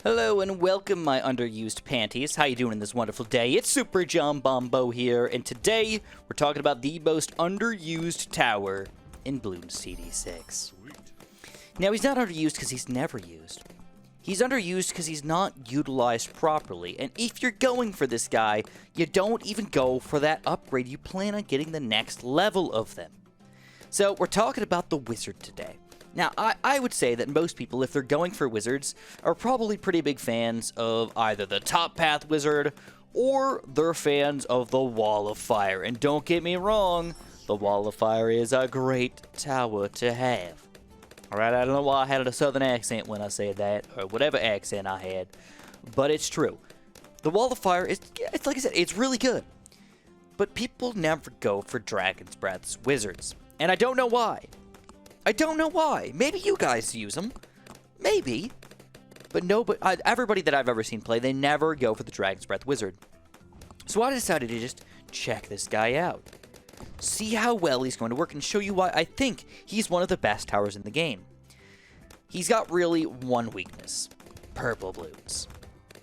Hello and welcome, my underused panties. How you doing in this wonderful day? It's Super John Bombo here, and today we're talking about the most underused tower in Bloons TD 6. Now, he's not underused because he's never used. He's underused because he's not utilized properly, and if you're going for this guy, you don't even go for that upgrade. You plan on getting the next level of them. So, we're talking about the wizard today. Now, I would say that most people, if they're going for wizards, are probably pretty big fans of either the top path wizard or they're fans of the Wall of Fire. And don't get me wrong, the Wall of Fire is a great tower to have. Alright, I don't know why I had a southern accent when I said that, or whatever accent I had, but it's true. The Wall of Fire is, it's like I said, it's really good. But people never go for Dragon's Breath's wizards. And I don't know why. I don't know why. Maybe you guys use them. Maybe. But everybody that I've ever seen play, they never go for the Dragon's Breath Wizard. So I decided to just check this guy out. See how well he's going to work and show you why I think he's one of the best towers in the game. He's got really one weakness. Purple Bloons.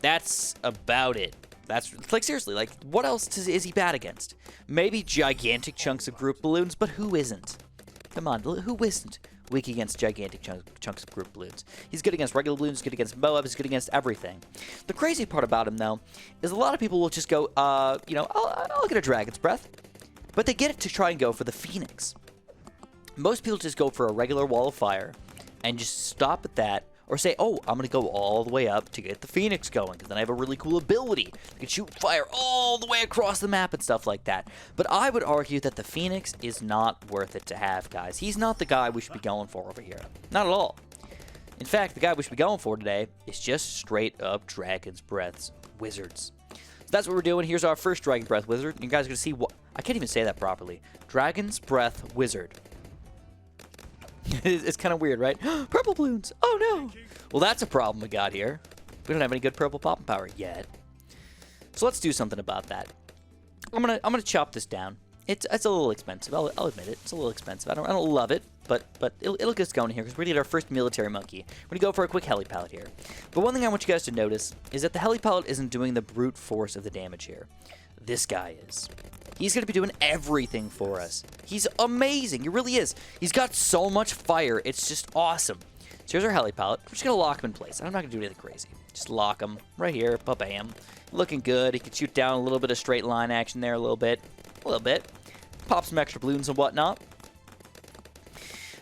That's about it. That's, like, seriously, like, what else is he bad against? Maybe gigantic chunks of group balloons, but who isn't? Come on, who isn't weak against gigantic chunks of group balloons? He's good against regular balloons, good against Moab, he's good against everything. The crazy part about him, though, is a lot of people will just go, you know, I'll get a Dragon's Breath. But they get it to try and go for the Phoenix. Most people just go for a regular Wall of Fire and just stop at that. Or say, oh, I'm going to go all the way up to get the Phoenix going, because then I have a really cool ability. I can shoot fire all the way across the map and stuff like that. But I would argue that the Phoenix is not worth it to have, guys. He's not the guy we should be going for over here. Not at all. In fact, the guy we should be going for today is just straight up Dragon's Breath's wizards. So that's what we're doing. Here's our first Dragon's Breath wizard. You guys are going to see what... I can't even say that properly. Dragon's Breath wizard. It's kind of weird, right? Purple balloons! Oh no! Well, that's a problem we got here. We don't have any good purple popping power yet. So let's do something about that. I'm gonna chop this down. It's a little expensive. I'll admit it. It's a little expensive. I don't love it, but it'll get us going here because we're gonna get our first military monkey. We're gonna go for a quick heli pallet here. But one thing I want you guys to notice is that the heli pallet isn't doing the brute force of the damage here. This guy is. He's going to be doing everything for us. He's amazing. He really is. He's got so much fire. It's just awesome. So here's our heli pallet. I'm just going to lock him in place. I'm not going to do anything crazy. Just lock him right here. Ba-bam. Looking good. He can shoot down a little bit of straight line action there a little bit. A little bit. Pop some extra balloons and whatnot.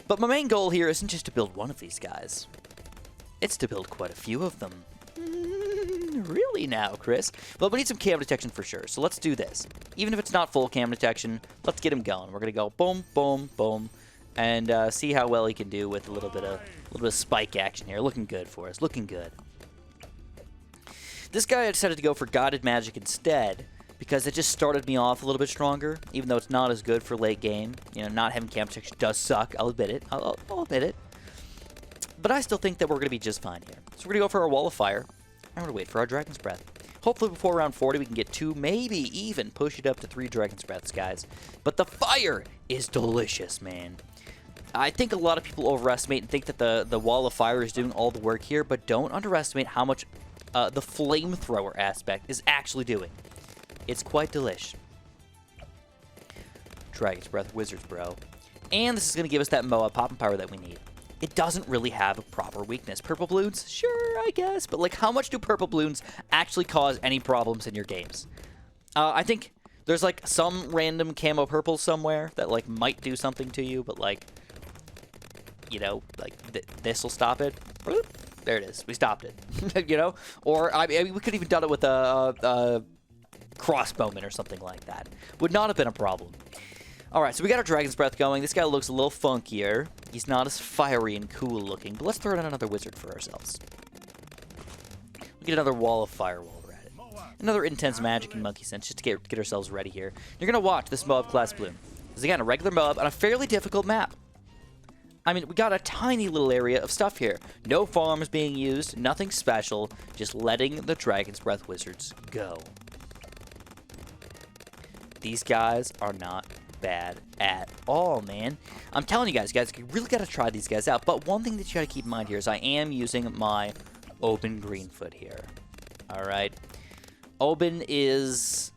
But my main goal here isn't just to build one of these guys. It's to build quite a few of them. Really now, Chris? Well, we need some cam detection for sure, so let's do this. Even if it's not full cam detection, let's get him going. We're going to go boom, boom, boom, and see how well he can do with a little bit of spike action here. Looking good for us. Looking good. This guy decided to go for Guided Magic instead because it just started me off a little bit stronger, even though it's not as good for late game. You know, not having cam detection does suck. I'll admit it. I'll admit it. But I still think that we're going to be just fine here. So we're going to go for our Wall of Fire. I'm going to wait for our Dragon's Breath. Hopefully before round 40 we can get 2, maybe even push it up to 3 Dragon's Breaths, guys. But the fire is delicious, man. I think a lot of people overestimate and think that the Wall of Fire is doing all the work here, but don't underestimate how much the flamethrower aspect is actually doing. It's quite delish. Dragon's Breath wizards, bro. And this is going to give us that Moab popping power that we need. It doesn't really have a proper weakness. Purple balloons? Sure, I guess. But, like, how much do purple balloons actually cause any problems in your games? I think there's, like, some random camo purple somewhere that, like, might do something to you. But, like, you know, like, this will stop it. There it is. We stopped it. You know? Or, I mean, we could have even done it with a crossbowman or something like that. Would not have been a problem. Alright, so we got our Dragon's Breath going. This guy looks a little funkier. He's not as fiery and cool looking, but let's throw in another wizard for ourselves. We'll get another Wall of Fire while we're at it. Another intense magic and monkey sense just to get ourselves ready here. You're going to watch this Moab class bloom. This is again a regular Moab on a fairly difficult map. I mean, we got a tiny little area of stuff here. No farms being used, nothing special, just letting the Dragon's Breath wizards go. These guys are not bad at all, man. I'm telling you guys, you really got to try these guys out. But one thing that you got to keep in mind here is I am using my Oben Greenfoot here. All right. Oben is...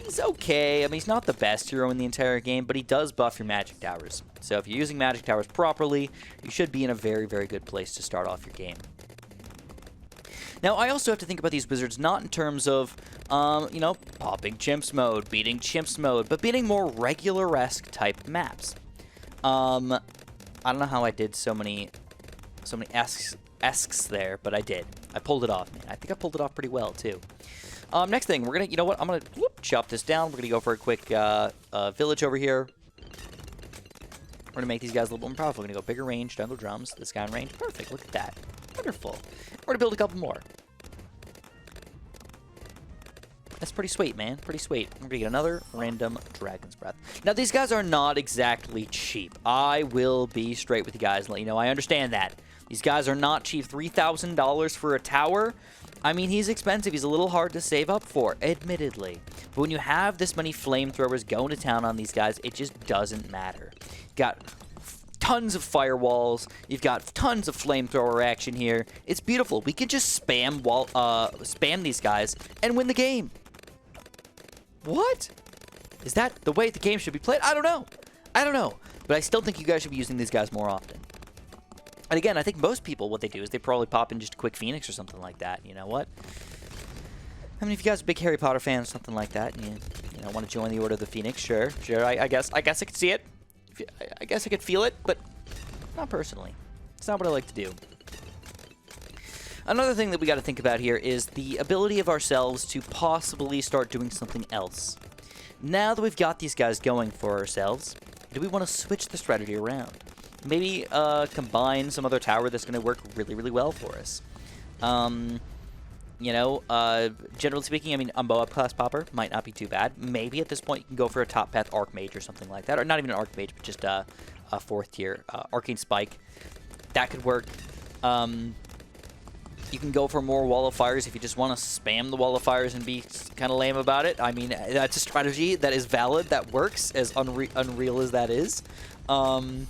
he's okay. I mean, he's not the best hero in the entire game, but he does buff your magic towers. So if you're using magic towers properly, you should be in a very, very good place to start off your game. Now, I also have to think about these wizards not in terms of, you know, popping chimps mode, beating chimps mode, but beating more regular-esque type maps. I don't know how I did so many esques there, but I did. I pulled it off, man. I think I pulled it off pretty well, too. Next thing, we're going to, you know what, I'm going to chop this down. We're going to go for a quick village over here. We're going to make these guys a little bit more powerful. We're going to go bigger range, jungle drums, this guy in range. Perfect, look at that. Wonderful. We're going to build a couple more. That's pretty sweet, man. Pretty sweet. We're going to get another random Dragon's Breath. Now, these guys are not exactly cheap. I will be straight with you guys and let you know I understand that. These guys are not cheap. $3,000 for a tower. I mean, he's expensive. He's a little hard to save up for, admittedly. But when you have this many flamethrowers going to town on these guys, it just doesn't matter. You've got tons of firewalls. You've got tons of flamethrower action here. It's beautiful. We can just spam these guys and win the game. What? Is that the way the game should be played? I don't know. I don't know. But I still think you guys should be using these guys more often. And again, I think most people, what they do is they probably pop in just a quick Phoenix or something like that. You know what? I mean, if you guys are big Harry Potter fans or something like that, and you know, want to join the Order of the Phoenix, sure. I guess I could see it. I guess I could feel it, but not personally. It's not what I like to do. Another thing that we got to think about here is the ability of ourselves to possibly start doing something else. Now that we've got these guys going for ourselves, do we want to switch the strategy around? Maybe combine some other tower that's going to work really, really well for us. You know, generally speaking, I mean, Umbo upclass popper might not be too bad. Maybe at this point you can go for a top path Archmage or something like that. Or not even an Archmage, but just a 4th tier Arcane Spike. That could work. You can go for more Wall of Fires if you just want to spam the Wall of Fires and be kind of lame about it. I mean, that's a strategy that is valid, that works, as unreal as that is. You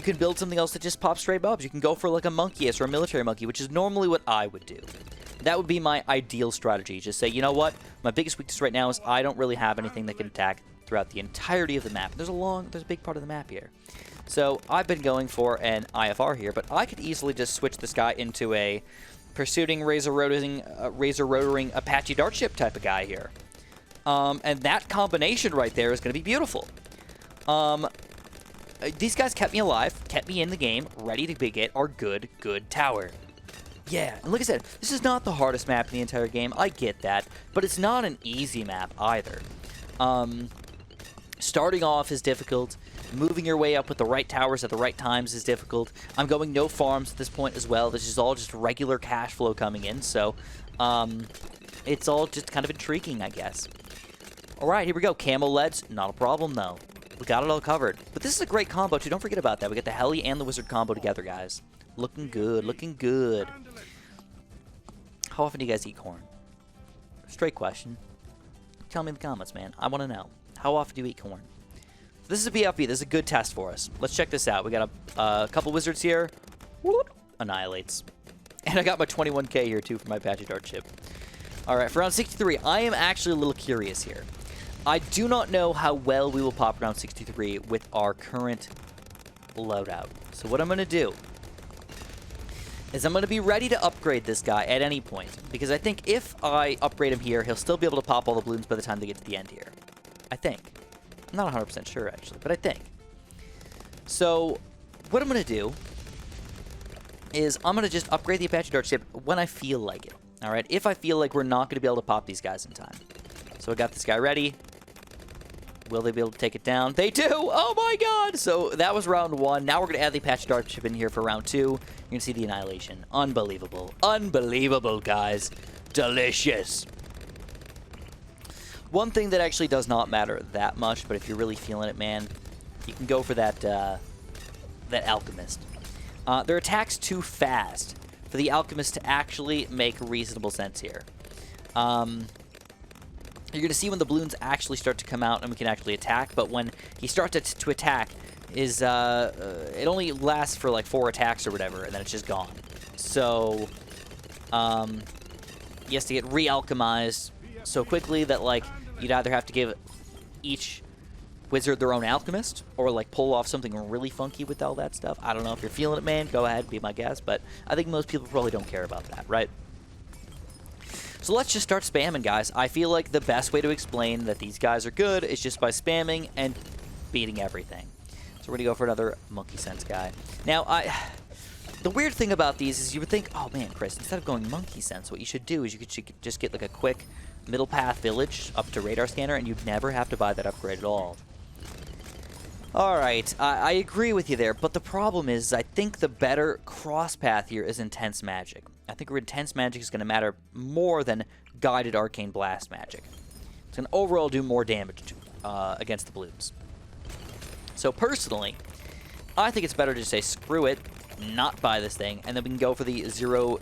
can build something else that just pops straight buffs. You can go for like a Monkeyess or a Military Monkey, which is normally what I would do. That would be my ideal strategy. Just say, you know what? My biggest weakness right now is I don't really have anything that can attack throughout the entirety of the map. There's a big part of the map here. So I've been going for an IFR here, but I could easily just switch this guy into a Pursuing Razor Rotoring Apache Dartship type of guy here. And that combination right there is going to be beautiful. These guys kept me alive, kept me in the game, ready to get our good tower. Yeah, and like I said, this is not the hardest map in the entire game. I get that, but it's not an easy map either. Starting off is difficult. Moving your way up with the right towers at the right times is difficult. I'm going no farms at this point as well. This is all just regular cash flow coming in, so it's all just kind of intriguing, I guess. All right, here we go. Camo leads, not a problem though. We got it all covered. But this is a great combo too. Don't forget about that. We got the Heli and the Wizard combo together, guys. Looking good, looking good. How often do you guys eat corn? Straight question. Tell me in the comments, man. I want to know. How often do you eat corn? This is a PFP. This is a good test for us. Let's check this out. We got a couple wizards here. Whoop, annihilates. And I got my 21k here, too, for my Apache Dartship. All right, for round 63, I am actually a little curious here. I do not know how well we will pop round 63 with our current loadout. So what I'm going to do is I'm going to be ready to upgrade this guy at any point. Because I think if I upgrade him here, he'll still be able to pop all the balloons by the time they get to the end here. I think. I'm not 100% sure, actually, but I think. So, what I'm going to do is I'm going to just upgrade the Apache Dartship when I feel like it. All right? If I feel like we're not going to be able to pop these guys in time. So I got this guy ready. Will they be able to take it down? They do! Oh my god! So that was round 1. Now we're going to add the Apache Dartship in here for round 2. You're going to see the annihilation. Unbelievable. Unbelievable, guys. Delicious. One thing that actually does not matter that much, but if you're really feeling it, man, you can go for that that Alchemist. Their attack's too fast for the Alchemist to actually make reasonable sense here. You're going to see when the balloons actually start to come out and we can actually attack, but when he starts to attack, it only lasts for like 4 attacks or whatever, and then it's just gone. So, he has to get re-alchemized so quickly that, like, you'd either have to give each wizard their own alchemist, or, like, pull off something really funky with all that stuff. I don't know if you're feeling it, man. Go ahead, be my guest. But I think most people probably don't care about that, right? So let's just start spamming, guys. I feel like the best way to explain that these guys are good is just by spamming and beating everything. So we're going to go for another Monkey Sense guy. Now, the weird thing about these is you would think, oh man, Chris, instead of going Monkey Sense, what you should do is you could just get like a quick middle path village up to radar scanner, and you'd never have to buy that upgrade at all. Alright, I agree with you there, but the problem is I think the better cross path here is Intense Magic. I think Intense Magic is going to matter more than Guided Arcane Blast Magic. It's going to overall do more damage against the Bloons. So personally, I think it's better to say screw it, not buy this thing, and then we can go for the 0-2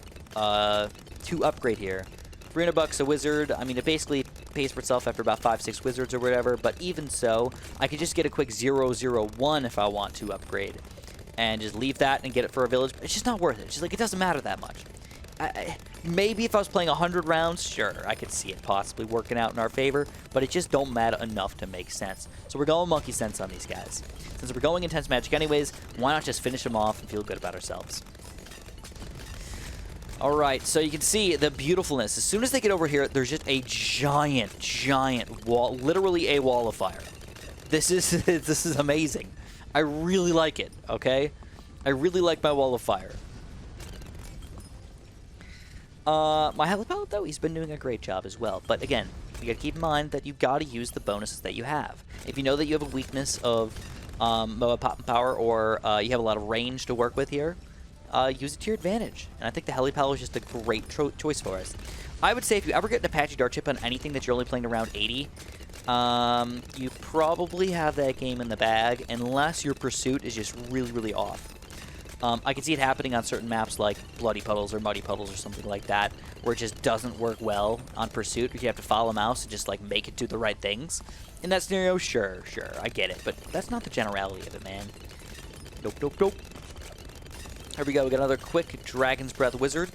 upgrade here. 300 bucks a wizard. I mean, it basically pays for itself after about 5-6 wizards or whatever, but even so, I could just get a quick 0-0-1 if I want to upgrade, and just leave that and get it for a village. It's just not worth it. It's just like, it doesn't matter that much. Maybe if I was playing 100 rounds, sure, I could see it possibly working out in our favor, but it just don't matter enough to make sense. So we're going Monkey Sense on these guys. Since we're going Intense Magic anyways, why not just finish them off and feel good about ourselves? Alright, so you can see the beautifulness. As soon as they get over here, there's just a giant wall, literally a wall of fire. This is amazing. I really like it, okay? I really like my wall of fire. My Heli Pilot, though, he's been doing a great job as well. But again, you gotta keep in mind that you've got to use the bonuses that you have. If you know that you have a weakness of MOA Pop and Power, or you have a lot of range to work with here, use it to your advantage. And I think the Heli Pilot is just a great choice for us. I would say if you ever get an Apache Dart Chip on anything that you're only playing around 80, you probably have that game in the bag, unless your pursuit is just really off. I can see it happening on certain maps like Bloody Puddles or Muddy Puddles or something like that, where it just doesn't work well on pursuit, because you have to follow mouse and just like make it do the right things. In that scenario, sure, I get it, but that's not the generality of it, man. Nope. Here we go, we got another quick Dragon's Breath Wizard.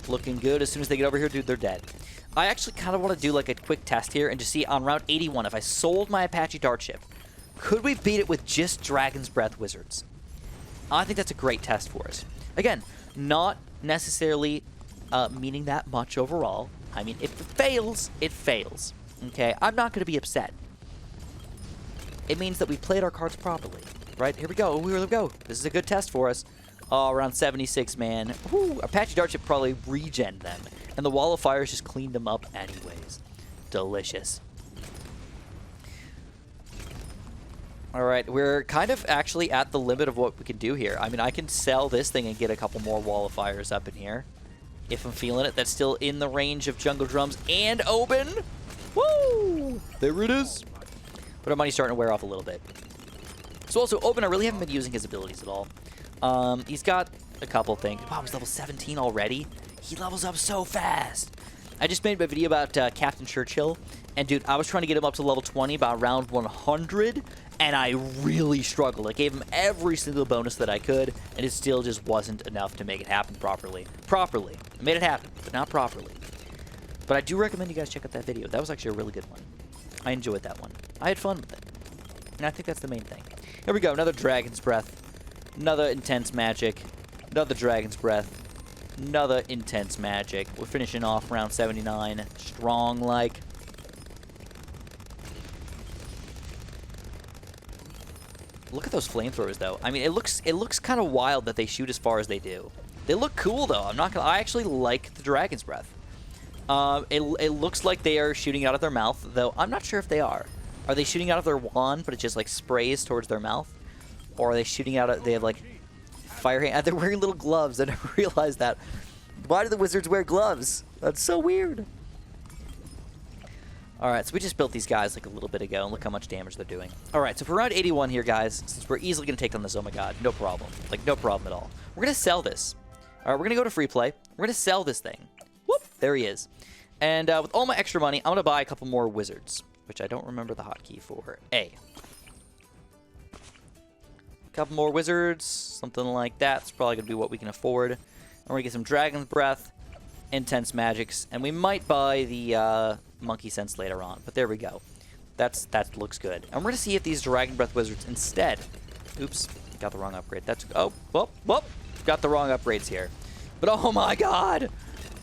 Looking good. As soon as they get over here, dude, they're dead. I actually kind of want to do like a quick test here and just see on round 81, if I sold my Apache Dart Ship, could we beat it with just Dragon's Breath Wizards? I think that's a great test for us. Again, not necessarily meaning that much overall. I mean, if it fails, it fails. Okay, I'm not going to be upset. It means that we played our cards properly, right? Here we go. Here we go. This is a good test for us. Oh, around 76, man. Woo, Apache Dart Ship probably regen them, and the Wall of Fire just cleaned them up anyways. Delicious. All right, we're kind of actually at the limit of what we can do here. I mean, I can sell this thing and get a couple more Wall of Fires up in here, if I'm feeling it. That's still in the range of Jungle Drums and Oben. Woo! There it is. But our money's starting to wear off a little bit. So also, Oben, I really haven't been using his abilities at all. He's got a couple things. Wow, he's level 17 already. He levels up so fast. I just made a video about Captain Churchill, and dude, I was trying to get him up to level 20 by round 100, and I really struggled. I gave him every single bonus that I could, and it still just wasn't enough to make it happen properly. I made it happen, but not properly. But I do recommend you guys check out that video. That was actually a really good one. I enjoyed that one. I had fun with it. And I think that's the main thing. Here we go, another Dragon's Breath. Another Intense Magic. Another Dragon's Breath. Another Intense Magic. We're finishing off round 79. Strong like. Look at those flamethrowers, though. I mean, it looks kind of wild that they shoot as far as they do. They look cool, though. I actually like the Dragon's Breath. It looks like they are shooting out of their mouth, though I'm not sure if they are. Are they shooting out of their wand, but it just like sprays towards their mouth? Or are they shooting out of, they have like fire hand? They're wearing little gloves. I never realized that. Why do the wizards wear gloves? That's so weird. Alright, so we just built these guys like a little bit ago, and look how much damage they're doing. Alright, so for round 81 here, guys, since we're easily going to take on this, oh my god, no problem. Like, no problem at all. We're going to sell this. Alright, we're going to go to free play. We're going to sell this thing. Whoop, there he is. And with all my extra money, I'm going to buy a couple more wizards, which I don't remember the hotkey for. A. Couple more wizards, something like that. It's probably going to be what we can afford. We're gonna get some Dragon's Breath, Intense Magics, and we might buy the Monkey Sense later on. But there we go. That looks good. And we're gonna see if these Dragon Breath Wizards instead. Oops, got the wrong upgrade. That's whoop, got the wrong upgrades here. But oh my God,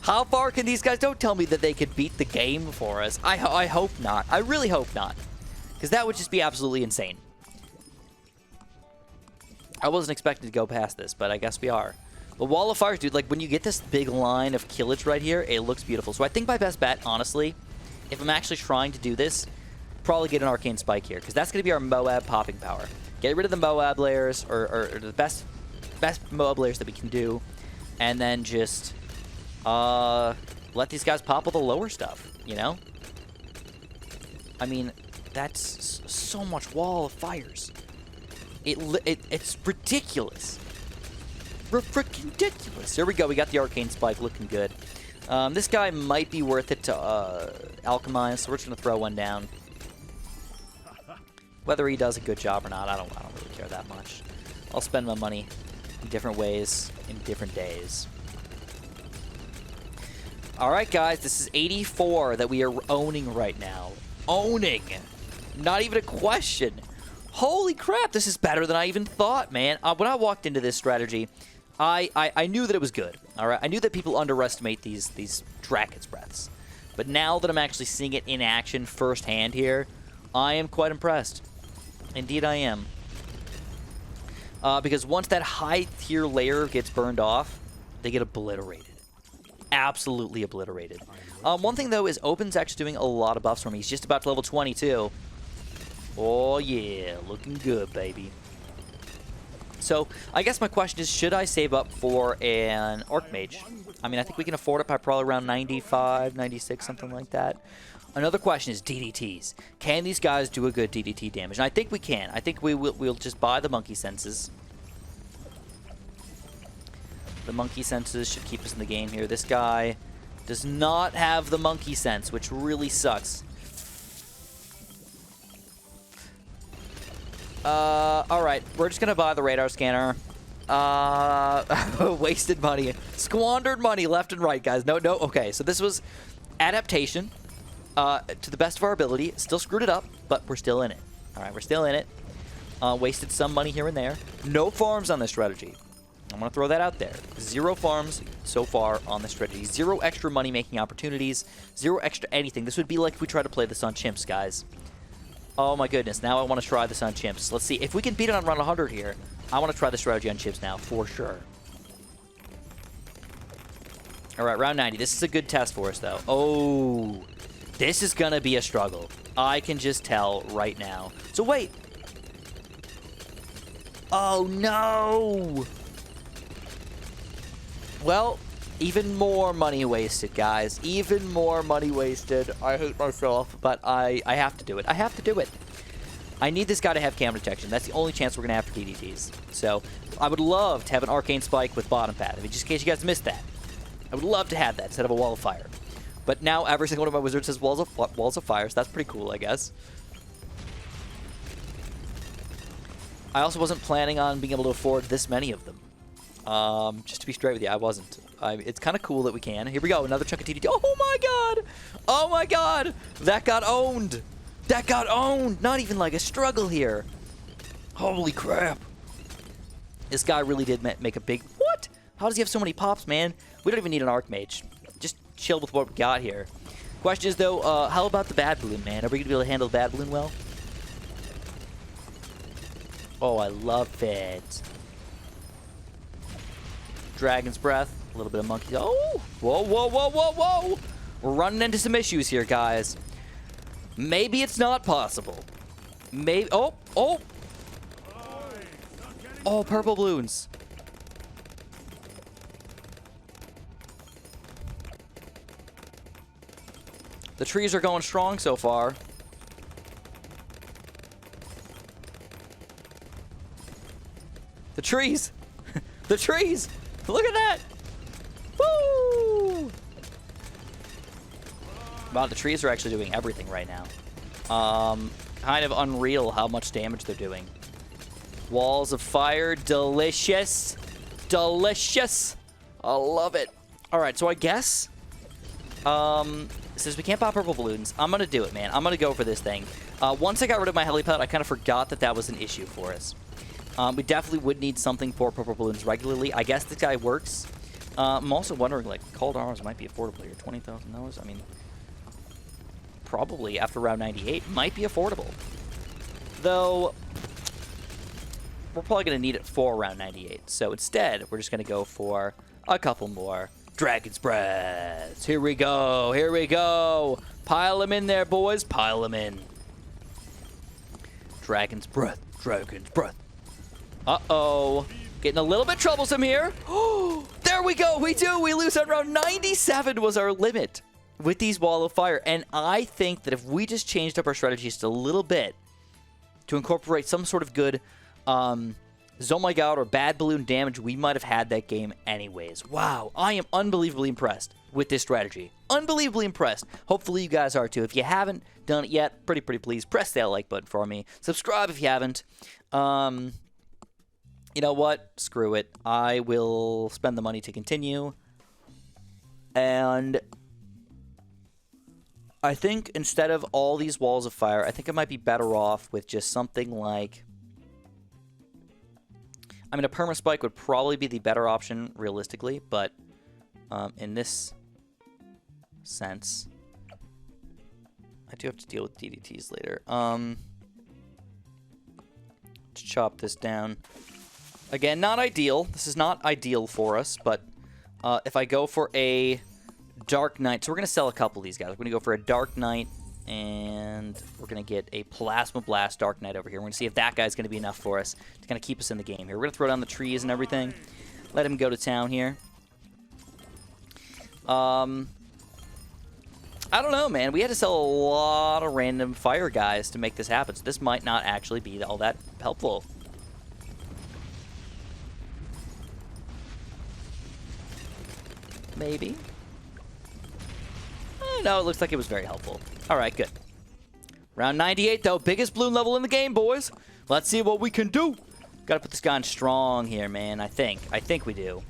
how far can these guys? Don't tell me that they could beat the game for us. I hope not. I really hope not, because that would just be absolutely insane. I wasn't expecting to go past this, but I guess we are. The Wall of Fires, dude, like when you get this big line of killage right here, it looks beautiful. So I think my best bet, honestly, if I'm actually trying to do this, probably get an Arcane Spike here, because that's going to be our Moab popping power. Get rid of the Moab layers, or the best Moab layers that we can do, and then just let these guys pop all the lower stuff, you know? I mean, that's so much Wall of Fires. It's ridiculous. Freaking ridiculous. Here we go. We got the Arcane Spike looking good. This guy might be worth it to alchemize, so we're just going to throw one down. Whether he does a good job or not, I don't really care that much. I'll spend my money in different ways, in different days. All right, guys. This is 84 that we are owning right now. Owning. Not even a question. Holy crap, this is better than I even thought, man. When I walked into this strategy, I knew that it was good. All right, I knew that people underestimate these Dragon's Breaths. But now that I'm actually seeing it in action firsthand here, I am quite impressed. Indeed I am. Because once that high tier layer gets burned off, they get obliterated. Absolutely obliterated. One thing, though, is Open's actually doing a lot of buffs for me. He's just about to level 22. Oh, yeah. Looking good, baby. So, I guess my question is, should I save up for an Archmage? I mean, I think we can afford it by probably around 95, 96, something like that. Another question is DDTs. Can these guys do a good DDT damage? And I think we can. I think we'll just buy the Monkey Senses. The Monkey Senses should keep us in the game here. This guy does not have the Monkey Sense, which really sucks. Alright, we're just gonna buy the radar scanner. Wasted money. Squandered money left and right, guys. No, okay, so this was adaptation, to the best of our ability. Still screwed it up, but we're still in it. Alright, we're still in it. Wasted some money here and there. No farms on this strategy. I'm gonna throw that out there. 0 farms so far on this strategy. 0 extra money-making opportunities. 0 extra anything. This would be like if we try to play this on chimps, guys. Oh my goodness, now I want to try this on chimps. Let's see, if we can beat it on round 100 here, I want to try the strategy on chimps now, for sure. Alright, round 90. This is a good test for us, though. Oh, this is going to be a struggle. I can just tell right now. So wait. Oh, no. Well, even more money wasted, guys. Even more money wasted. I hate myself, but I have to do it. I have to do it. I need this guy to have cam detection. That's the only chance we're going to have for DDTs. So, I would love to have an Arcane Spike with bottom path. I mean, just in case you guys missed that. I would love to have that instead of a Wall of Fire. But now every single one of my wizards has Walls of Fire, so that's pretty cool, I guess. I also wasn't planning on being able to afford this many of them. Just to be straight with you, I wasn't. It's kind of cool that we can. Here we go, another chunk of TDT. Oh my god! Oh my god! That got owned! That got owned! Not even like a struggle here. Holy crap. This guy really did make a big... What? How does he have so many pops, man? We don't even need an Archmage. Just chill with what we got here. Question is, though, how about the Bad Balloon, man? Are we going to be able to handle the Bad Balloon well? Oh, I love it. Dragon's Breath. A little bit of Monkey... Oh! Whoa, whoa, whoa, whoa, whoa! We're running into some issues here, guys. Maybe it's not possible. Maybe... Oh! Oh! Oh, purple balloons. The trees are going strong so far. The trees! The trees! Look at that! Woo! Wow, the trees are actually doing everything right now. Kind of unreal how much damage they're doing. Walls of Fire, delicious. Delicious. I love it. All right, so I guess since we can't pop purple balloons, I'm going to do it, man. I'm going to go for this thing. Once I got rid of my helipad, I kind of forgot that that was an issue for us. We definitely would need something for purple balloons regularly. I guess this guy works. I'm also wondering, like, cold arms might be affordable here. $20,000? I mean, probably after round 98 might be affordable. Though, we're probably going to need it for round 98. So instead, we're just going to go for a couple more Dragon's Breaths. Here we go. Here we go. Pile them in there, boys. Pile them in. Dragon's Breath. Dragon's Breath. Uh-oh. Getting a little bit troublesome here. Oh, there we go. We do. We lose on round 97 was our limit with these Wall of Fire. And I think that if we just changed up our strategy just a little bit to incorporate some sort of good Oh my god or bad balloon damage, we might have had that game anyways. Wow. I am unbelievably impressed with this strategy. Unbelievably impressed. Hopefully you guys are too. If you haven't done it yet, pretty please, press that like button for me. Subscribe if you haven't. You know what? Screw it. I will spend the money to continue. And I think instead of all these Walls of Fire, I think I might be better off with just something like... I mean, a Perma-Spike would probably be the better option, realistically, but in this sense, I do have to deal with DDTs later. Let's chop this down. Again, not ideal. This is not ideal for us, but if I go for a Dark Knight, so we're going to sell a couple of these guys. We're going to go for a Dark Knight, and we're going to get a Plasma Blast Dark Knight over here. We're going to see if that guy's going to be enough for us to kind of keep us in the game here. We're going to throw down the trees and everything. Let him go to town here. I don't know, man. We had to sell a lot of random fire guys to make this happen, so this might not actually be all that helpful. Maybe. No, it looks like it was very helpful. All right, good. Round 98, though. Biggest balloon level in the game, boys. Let's see what we can do. Got to put this guy on strong here, man. I think we do.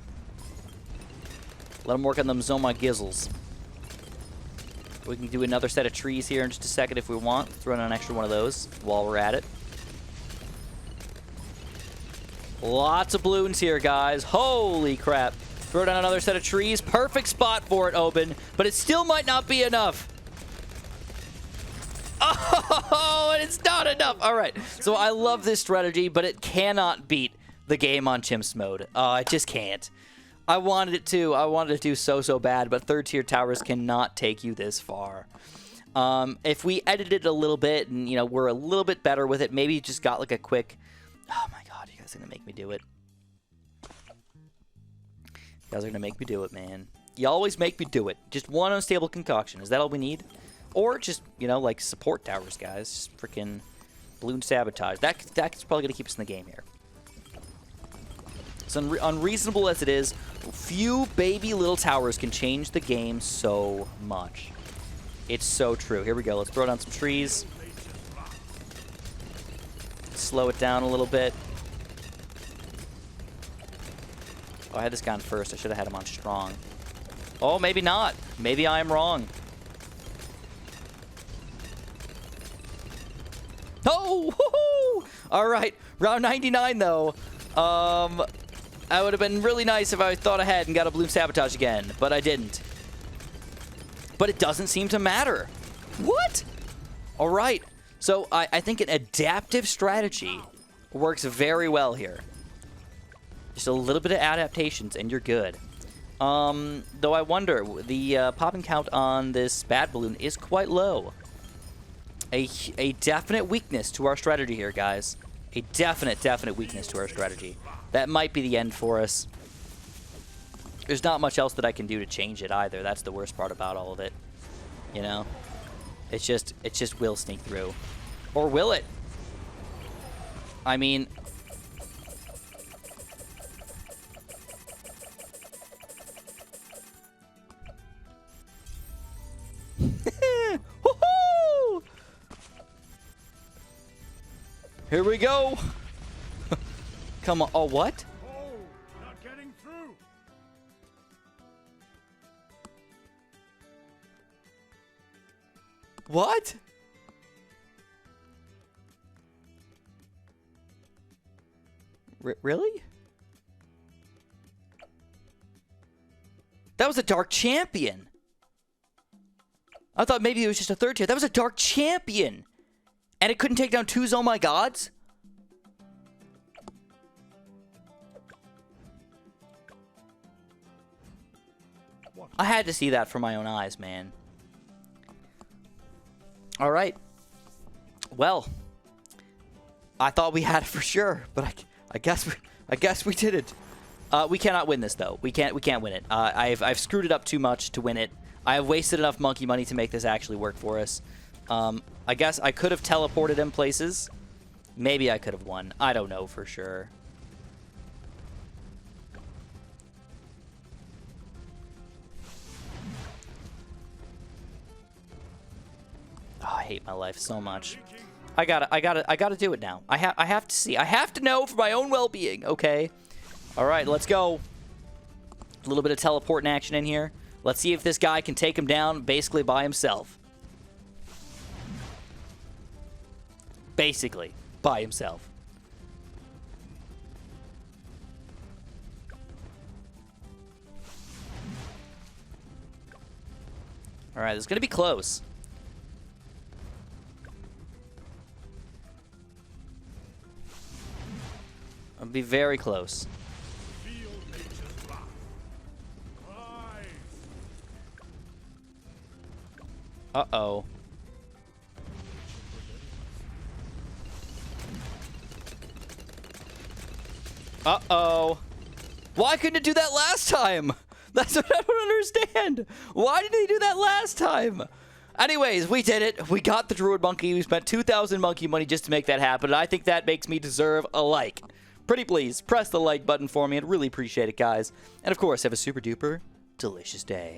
Let him work on them Zoma Gizzles. We can do another set of trees here in just a second if we want. Throw in an extra one of those while we're at it. Lots of balloons here, guys. Holy crap. Throw down another set of trees. Perfect spot for it, Oben. But it still might not be enough. Oh, and it's not enough. All right. So I love this strategy, but it cannot beat the game on chimps mode. I just can't. I wanted it to. I wanted it to so bad, but third tier towers cannot take you this far. If we edited it a little bit and, you know, we're a little bit better with it, maybe just got like a quick... Oh, my God. You guys are going to make me do it. You guys are going to make me do it, man. You always make me do it. Just one unstable concoction. Is that all we need? Or just, you know, like support towers, guys. Just freaking balloon sabotage. That's probably going to keep us in the game here. As unreasonable as it is, few baby little towers can change the game so much. It's so true. Here we go. Let's throw down some trees. Slow it down a little bit. Oh, I had this guy on first. I should have had him on strong. Oh, maybe not. Maybe I am wrong. Oh, woohoo! All right. Round 99, though. I would have been really nice if I thought ahead and got a balloon sabotage again, but I didn't. But it doesn't seem to matter. What? All right. So I think an adaptive strategy works very well here. Just a little bit of adaptations, and you're good. Though I wonder, the popping count on this bad balloon is quite low. A definite weakness to our strategy here, guys. A definite weakness to our strategy. That might be the end for us. There's not much else that I can do to change it either. That's the worst part about all of it. You know? It just will sneak through. Or will it? I mean... Woohoo! Here we go. Come on. Oh, what? Oh, not getting through. What? Really? That was a Dark Champion. I thought maybe it was just a third tier. That was a Dark Champion. And it couldn't take down 2 Oh My Gods? I had to see that for my own eyes, man. All right. Well, I thought we had it for sure, but I guess we didn't. We cannot win this though. We can't win it. I've screwed it up too much to win it. I have wasted enough monkey money to make this actually work for us. I guess I could have teleported him places. Maybe I could have won. I don't know for sure. Oh, I hate my life so much. I gotta do it now. I have to see. I have to know for my own well-being. Okay. All right, let's go. A little bit of teleporting action in here. Let's see if this guy can take him down basically by himself. Basically by himself. All right, this is gonna be close. It'll be very close. Uh-oh. Uh-oh. Why couldn't it do that last time? That's what I don't understand. Why did he do that last time? Anyways, we did it. We got the Druid Monkey. We spent 2,000 monkey money just to make that happen. And I think that makes me deserve a like. Pretty please, press the like button for me. I'd really appreciate it, guys. And of course, have a super duper delicious day.